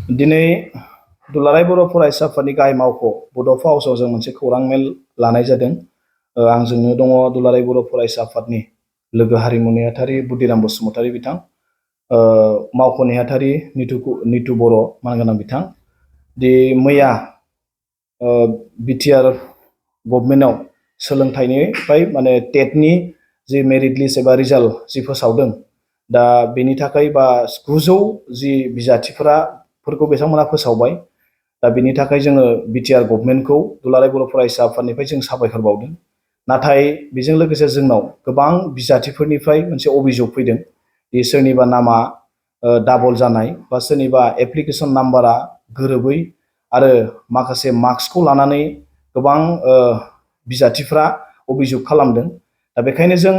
दिनै दुलाराय बर' फरायसा आफादनि गाहाय मावख' बड'फा हाउसआव जों मोनसे खौरां मेल लानाय जादों। आंजोंनो दङ दुलाराय बर' फरायसा आफादनि लोगो हारिमु नेहाथारि बुदिराम बसुमतारी बिथां, मावख' नेहाथारि नितु बर' मानगोनां बिथां। मैया बिटिआर गभर्नमेन्टआव सोलोंथाइनिफ्राय माने टेटनि जि मेरिट लिस्ट एबा रिजाल्ट जि फोसावदों, दा बेनि थाखाय बा 900 जि बिजाथिफोरखौ बिथांमोना फोसावबाय। दा बेनि थाखाय जोङो बिटिआर गभर्नमेन्टखौ दुलाराय बर' फरायसा आफादनिफ्राय जों साबायखर बावदों। नाथाय बेजों लोगोसे जोंनाव गोबां बिजाथिफोरनिफ्राय मोनसे अभियोग फैदों दि सोरनिबा नामा डाबल जानाय बा सोरनिबा एप्लिकेसन नाम्बारा गोरोबै आरो माखासे मार्क्सखौ लानानै गोबां बिजाथिफ्रा अभियोग खालामदों। दा बेखायनो जों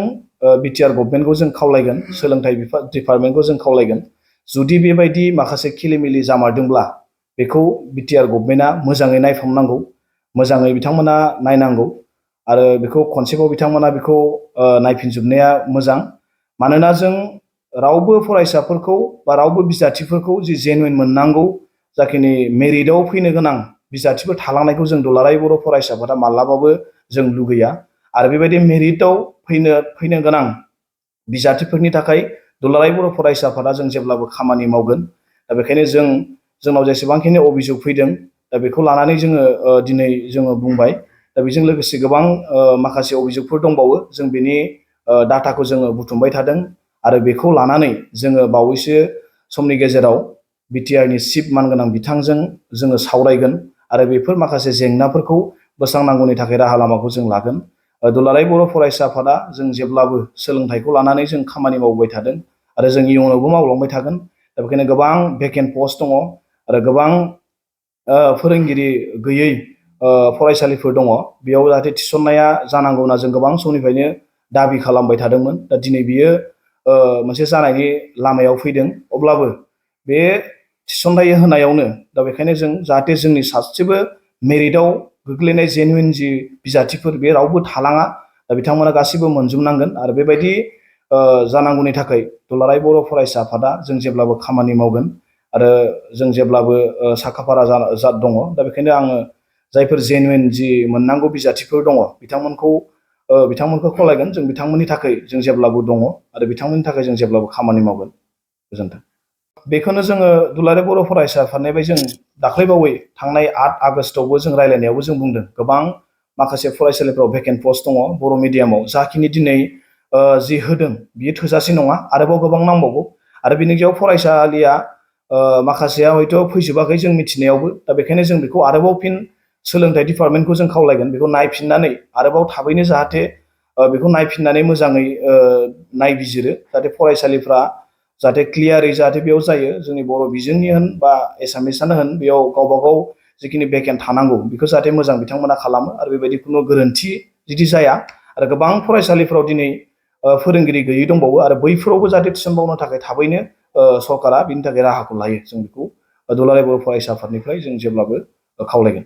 बिटिआर गभर्नमेन्टखौ जों खावलायगोन, सोलोंथाइ डिपार्टमेन्टखौ जों खावलायगोन, जुदि बेबायदि माखासे खिलिमिलि जामारदोंब्ला बेखौ बिटिआर गभर्नमेन्टआ मोजाङै नायफामनांगौ, मोजाङै बिथांमोना नायनांगौ आरो बेखौ खनसेबाव बिथांमोना बेखौ नायफिनजोबनाया मोजां। मानोना जों रावबो फरायसाफोरखौ बा रावबो बिजाथिफोरखौ जि जेनुइन मोननांगौ जाखिनि मेरिटआव फैनो गोनां बिजाथिफोर थालांनायखौ जों दुलाराय बर' फरायसाफोरा माब्लाबाबो जों लुगैया। आरो बेबायदि मेरिटआव फैनो गोनां बिजाथिफोरनि थाखाय दुलाराय बर' फरायसा आफादा जों जेब्लाबो खामानि मावगोन। दा बेखायनो जोंनाव जेसेबांखिनि अभियोग फैदों, दा बेखौ लानानै जोङो दिनै जोङो बुंबाय। दा बेजों लोगोसे गोबां माखासे अभियोगफोर दंबावो, जों बेनि डाटाखौ जोङो बुथुमबाय थादों आरो बेखौ लानानै जोङो बावैसो समनि गेजेराव बिटिआरनि चिफ मानगोनां बिथांजों जोङो सावरायगोन आरो बेफोर माखासे जेंनाफोरखौ बोस्रांनांगौनि थाखाय राहा लामाखौ जों लागोन। दुलाराय बर' फरायसा आफादा जों जेब्लाबो सोलोंथाइखौ लानानै जों खामानि मावबाय थादों आरो जों इयुनावबो मावलांबाय थागोन। दा बेखायनो गोबां भेकेन्ट पस्ट दङ आरो गोबां फोरोंगिरि गैयै फरायसालिफोर दङ। बेयाव जाहाथे थिसननाया जानांगौ होनना जों गोबां समनिफ्रायनो दाबि खालामबाय थादोंमोन। दा दिनै बियो मोनसे जानायनि लामायाव फैदों। अब्लाबो बे थिसनथाइ होनायावनो दा बेखायनो जों जाहाथे जोंनि सासेबो मेरिटआव गोग्लैनाय जेनुइन जि बिजाथिफोर बे रावबो थालाङा, दा बिथांमोना गासैबो मोनजोबनांगोन। आरो बेबायदि जानांगौनि थाखाय दुलाराय बर' फरायसा आफादा जों जेब्लाबो खामानि मावगोन आरो जों जेब्लाबो साखाफारा दङ। दा बेखायनो आङो जायफोर जेनुइन जि मोननांगौ बिजाथिफोर दङ बिथांमोनखौ खावलायगोन, जों बिथांमोननि थाखाय जों जेब्लाबो दङ आरो बिथांमोननि थाखाय जों जेब्लाबो खामानि मावगोन। गोजोन्थों। बेखौनो जोङो दुलाराय बर' फरायसा आफादनिफ्राय जों दाख्लैबावै थांनाय 8 आगस्टआवबो जों रायज्लायनायावबो जों बुंदों, गोबां माखासे फरायसालिफोराव भेकेन्ट पस्ट दङ बर' मिडियामाव, जाखिनि दिनै जि होदों बियो थोजासे नङा, आरोबाव गोबां नांबावगौ। आरो बिनि गेजेराव फरायसालिया माखासेया हयथ' फैजोबाखै जों मिथिनायावबो। दा बेखायनो जों बेखौ आरोबाव फिन सोलोंथाइ डिपार्टमेन्टखौ जों खावलायगोन, बेखौ नायफिननानै आरोबाव थाबैनो जाहाथे बेखौ नायफिननानै मोजाङै नायबिजिरो, जाहाथे फरायसालिफ्रा जाहाथे क्लियारै जाहाथे बेयाव जायो। जोंनि बर' बिजोंनि होन बा एसामिसआनो होन, बेयाव गावबा गाव जिखिनि भेकेन्ट थानांगौ बेखौ जाहाथे मोजां बिथांमोना खालामो आरो बेबायदि खुनु गोरोन्थि जुदि जाया। आरो गोबां फरायसालिफ्राव दिनै फोरोंगिरि गैयै दंबावो आरो बैफोरावबो जाहाथे थिसनबावनो थाखाय थाबैनो सरकारा बिनि थाखाय राहाखौ लायो। जों बेखौ दुलाराय बर' फरायसा आफादनिफ्राय जों जेब्लाबो खावलायगोन।